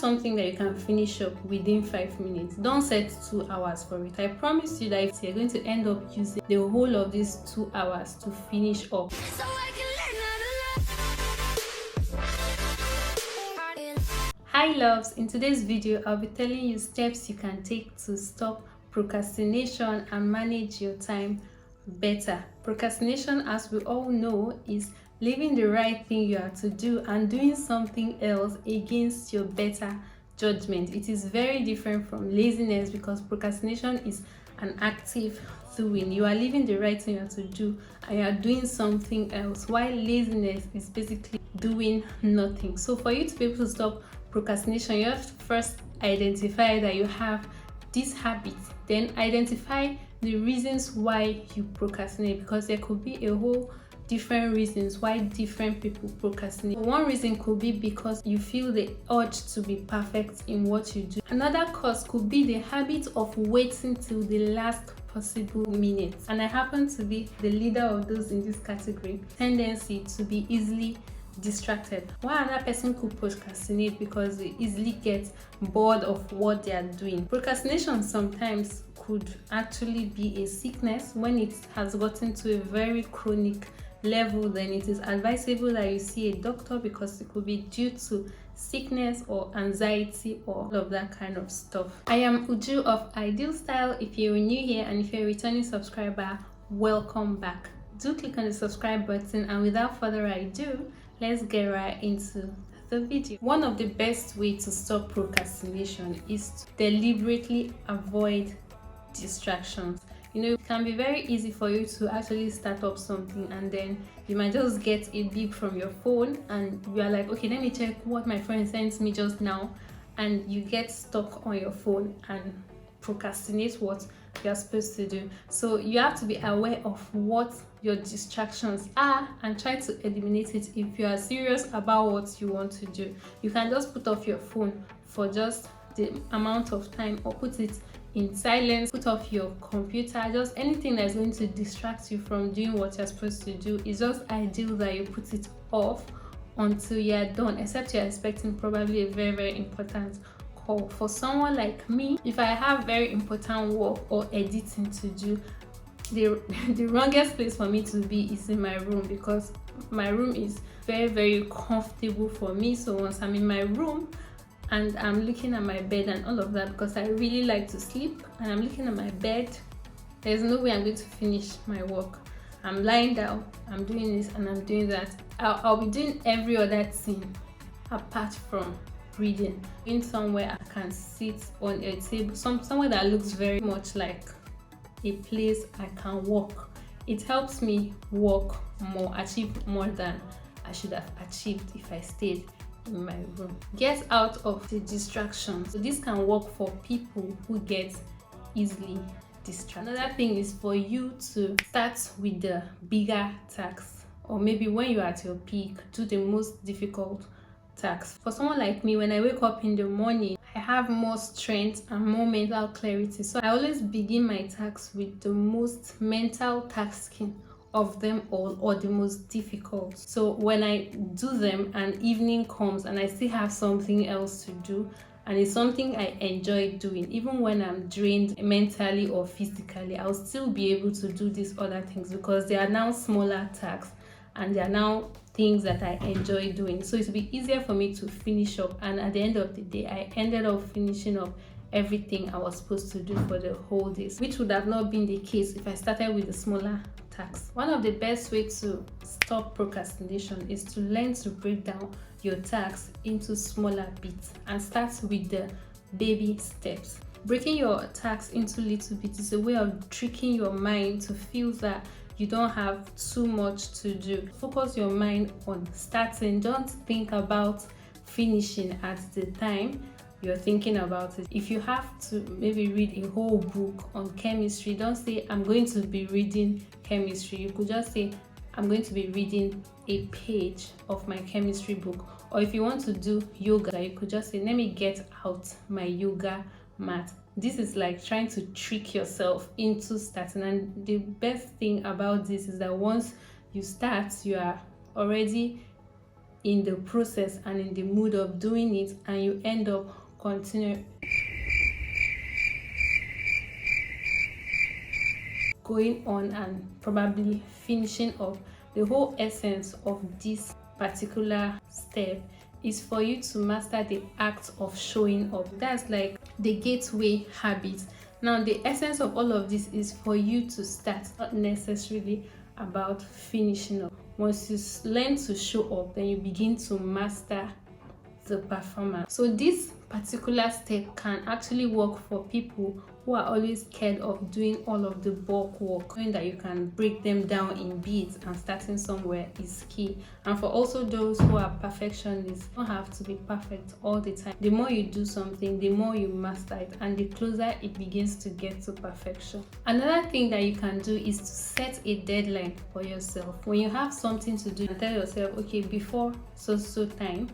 something that you can finish up within 5 minutes. Don't set 2 hours for it. I promise you that you're going to end up using the whole of these 2 hours to finish up. Hi loves, in today's video I'll be telling you steps you can take to stop procrastination and manage your time better. Procrastination, as we all know, is leaving the right thing you are to do and doing something else against your better judgment. It is very different from laziness, because procrastination is an active doing. You are leaving the right thing you are to do and you are doing something else, while laziness is basically doing nothing. So for you to be able to stop procrastination, you have to first identify that you have this habit, then identify the reasons why you procrastinate, because there could be a whole different reasons why different people procrastinate. One reason could be because you feel the urge to be perfect in what you do. Another cause could be the habit of waiting till the last possible minute, and I happen to be the leader of those in this category. Tendency to be easily distracted. While another person could procrastinate because they easily get bored of what they are doing. Procrastination sometimes could actually be a sickness. When it has gotten to a very chronic level, then it is advisable that you see a doctor, because it could be due to sickness or anxiety or all of that kind of stuff. I am Uju of Ideal Style. If you're new here and if you're a returning subscriber, welcome back. Do click on the subscribe button, and without further ado, let's get right into the video. One of the best ways to stop procrastination is to deliberately avoid distractions. You know, it can be very easy for you to actually start up something, and then you might just get a beep from your phone and you are like, okay, let me check what my friend sent me just now, and you get stuck on your phone and procrastinate what you're supposed to do. So you have to be aware of what your distractions are and try to eliminate it. If you are serious about what you want to do, you can just put off your phone for just the amount of time, or put it in silence, put off your computer, just anything that's going to distract you from doing what you're supposed to do. It's just ideal that you put it off until you're done, except you're expecting probably a very important call. For someone like me, if I have very important work or editing to do, the wrongest place for me to be is in my room, because my room is very comfortable for me. So once I'm in my room and I'm looking at my bed and all of that, because I really like to sleep, and I'm looking at my bed, there's no way I'm going to finish my work. I'm lying down, I'm doing this and I'm doing that. I'll be doing every other thing apart from reading. In somewhere I can sit on a table, somewhere that looks very much like a place I can work. It helps me work more, achieve more than I should have achieved if I stayed in my room. Get out of the distractions. So this can work for people who get easily distracted. Another thing is for you to start with the bigger tasks, or maybe when you're at your peak, do the most difficult tasks. For someone like me, when I wake up in the morning, I have more strength and more mental clarity, so I always begin my tasks with the most mental tasking of them all, or the most difficult. So when I do them and evening comes and I still have something else to do, and it's something I enjoy doing, even when I'm drained mentally or physically, I'll still be able to do these other things, because they are now smaller tasks and they are now things that I enjoy doing. So it'll be easier for me to finish up, and at the end of the day, I ended up finishing up everything I was supposed to do for the whole day, which would have not been the case if I started with the smaller tasks. One of the best ways to stop procrastination is to learn to break down your tasks into smaller bits and start with the baby steps. Breaking your tasks into little bits is a way of tricking your mind to feel that you don't have too much to do. Focus your mind on starting. Don't think about finishing at the time you're thinking about it. If you have to maybe read a whole book on chemistry, don't say I'm going to be reading chemistry. You could just say I'm going to be reading a page of my chemistry book. Or if you want to do yoga, you could just say, let me get out my yoga mat. This is like trying to trick yourself into starting, and the best thing about this is that once you start, you are already in the process and in the mood of doing it, and you end up continuing going on and probably finishing up. The whole essence of this particular step is for you to master the act of showing up. That's like the gateway habit. Now, the essence of all of this is for you to start, not necessarily about finishing up. Once you learn to show up, then you begin to master the performance. So this particular step can actually work for people who are always scared of doing all of the bulk work. Knowing that you can break them down in bits and starting somewhere is key. And for also those who are perfectionists, you don't have to be perfect all the time. The more you do something, the more you master it, and the closer it begins to get to perfection. Another thing that you can do is to set a deadline for yourself. When you have something to do, tell yourself, okay, before so time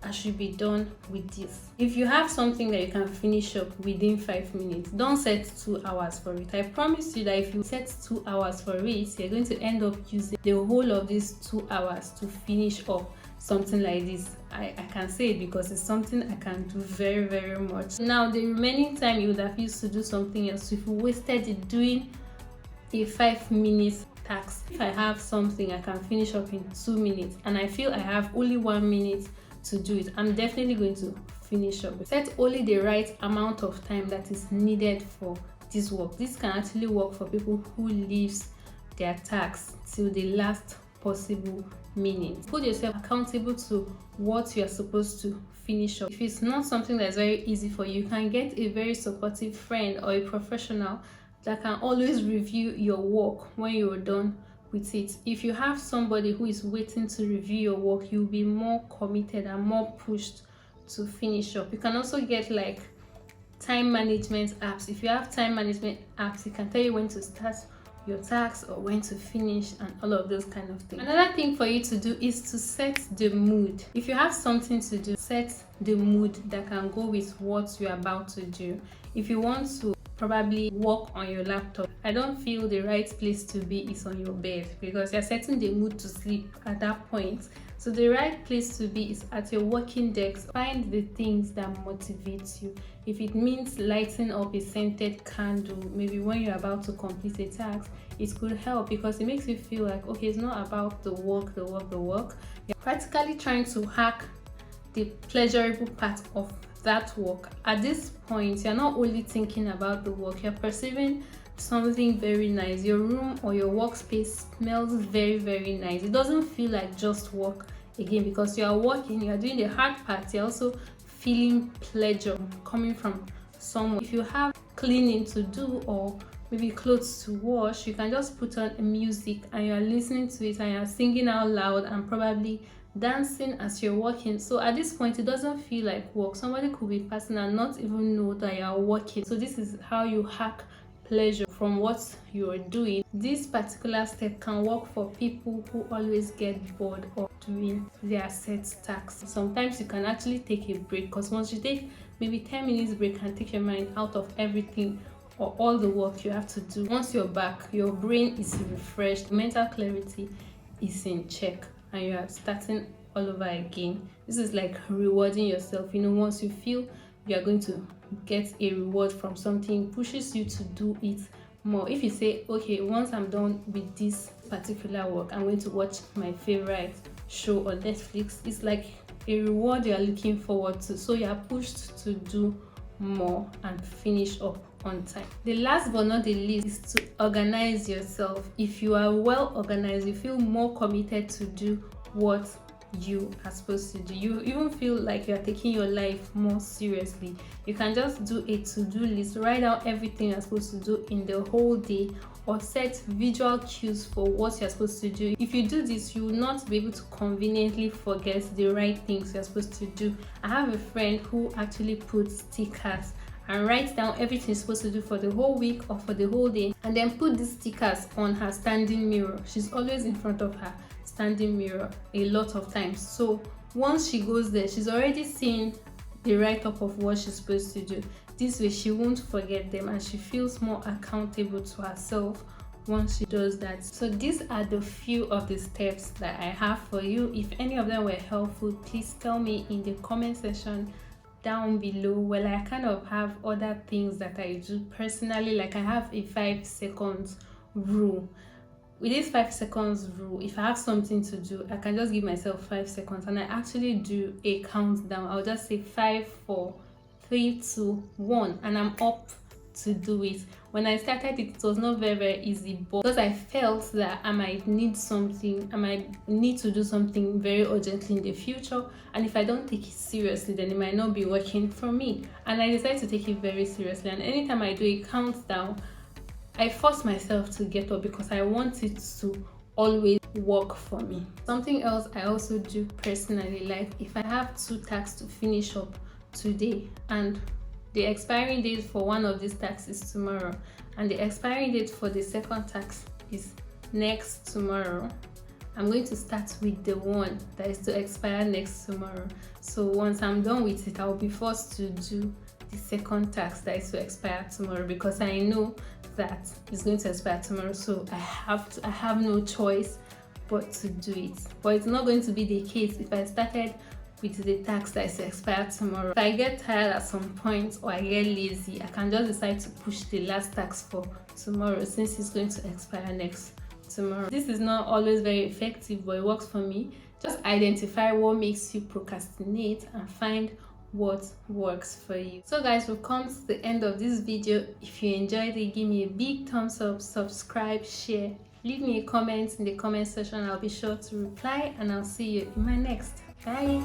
I should be done with this. If you have something that you can finish up within 5 minutes, don't set 2 hours for it. I promise you that if you set 2 hours for it, you're going to end up using the whole of these 2 hours to finish up something like this. I can say it because it's something I can do very, very much. Now, the remaining time you would have used to do something else, if you wasted it doing a 5 minutes task. If I have something I can finish up in 2 minutes and I feel I have only 1 minute to do it, I'm definitely going to finish up. Set only the right amount of time that is needed for this work. This can actually work for people who leaves their tasks till the last possible minute. Put yourself accountable to what you are supposed to finish up. If it's not something that is very easy for you, you can get a very supportive friend or a professional that can always review your work when you're done with it. If you have somebody who is waiting to review your work, you'll be more committed and more pushed to finish up. You can also get like time management apps. If you have time management apps, it can tell you when to start your tasks or when to finish and all of those kind of things. Another thing for you to do is to set the mood. If you have something to do, set the mood that can go with what you're about to do. If you want to probably work on your laptop, I don't feel the right place to be is on your bed, because you're setting the mood to sleep at that point. So the right place to be is at your working desk. Find the things that motivate you. If it means lighting up a scented candle, maybe when you're about to complete a task, it could help because it makes you feel like, okay, it's not about the work. You're practically trying to hack the pleasurable part of that work. At this point, you're not only thinking about the work, you're perceiving something very nice. Your room or your workspace smells very, very nice. It doesn't feel like just work again because you are working, you're doing the hard part, you're also feeling pleasure coming from someone. If you have cleaning to do or maybe clothes to wash, you can just put on a music and you're listening to it and you're singing out loud and probably dancing as you're working. So at this point, it doesn't feel like work. Somebody could be passing and not even know that you're working. So this is how you hack pleasure from what you're doing. This particular step can work for people who always get bored of doing their set tasks. Sometimes you can actually take a break, because once you take maybe 10 minutes break and take your mind out of everything or all the work you have to do, once you're back, your brain is refreshed, mental clarity is in check, and you are starting all over again. This is like rewarding yourself. Once you feel you are going to get a reward from something, it pushes you to do it more. If you say, okay, once I'm done with this particular work, I'm going to watch my favorite show on Netflix, it's like a reward you are looking forward to. So you are pushed to do more and finish up on time. The last but not the least is to organize yourself. If you are well organized, you feel more committed to do what you are supposed to do. You even feel like you're taking your life more seriously. You can just do a to-do list, write out everything you're supposed to do in the whole day, or set visual cues for what you're supposed to do. If you do this, you will not be able to conveniently forget the right things you're supposed to do. I have a friend who actually puts stickers and writes down everything she's supposed to do for the whole week or for the whole day, and then put these stickers on her standing mirror. She's always in front of her standing mirror a lot of times. So once she goes there, she's already seen the write-up of what she's supposed to do. This way she won't forget them and she feels more accountable to herself once she does that. So these are the few of the steps that I have for you. If any of them were helpful, please tell me in the comment section down below. Well, I kind of have other things that I do personally, like I have a 5 seconds rule. With this 5 seconds rule, if I have something to do, I can just give myself 5 seconds, and I actually do a countdown. I'll just say 5, 4, 3, 2, 1, and I'm up to do it. When I started it was not very easy, but because I felt that I might need to do something very urgently in the future, and if I don't take it seriously, then it might not be working for me. And I decided to take it very seriously, and anytime I do a countdown, I force myself to get up because I want it to always work for me. Something else I also do personally, like if I have 2 tasks to finish up today, and the expiring date for one of these tasks is tomorrow, and the expiring date for the second task is next tomorrow, I'm going to start with the one that is to expire next tomorrow. So once I'm done with it, I'll be forced to do the second task that is to expire tomorrow, because I know that it's going to expire tomorrow, so I have no choice but to do it. But it's not going to be the case if I started with the task that is to expire tomorrow. If I get tired at some point or I get lazy, I can just decide to push the last task for tomorrow, since it's going to expire next tomorrow. This is not always very effective, but it works for me. Just identify what makes you procrastinate and find what works for you. So guys, we've come to the end of this video. If you enjoyed it, give me a big thumbs up, subscribe, share, leave me a comment in the comment section. I'll be sure to reply, and I'll see you in my next. Bye.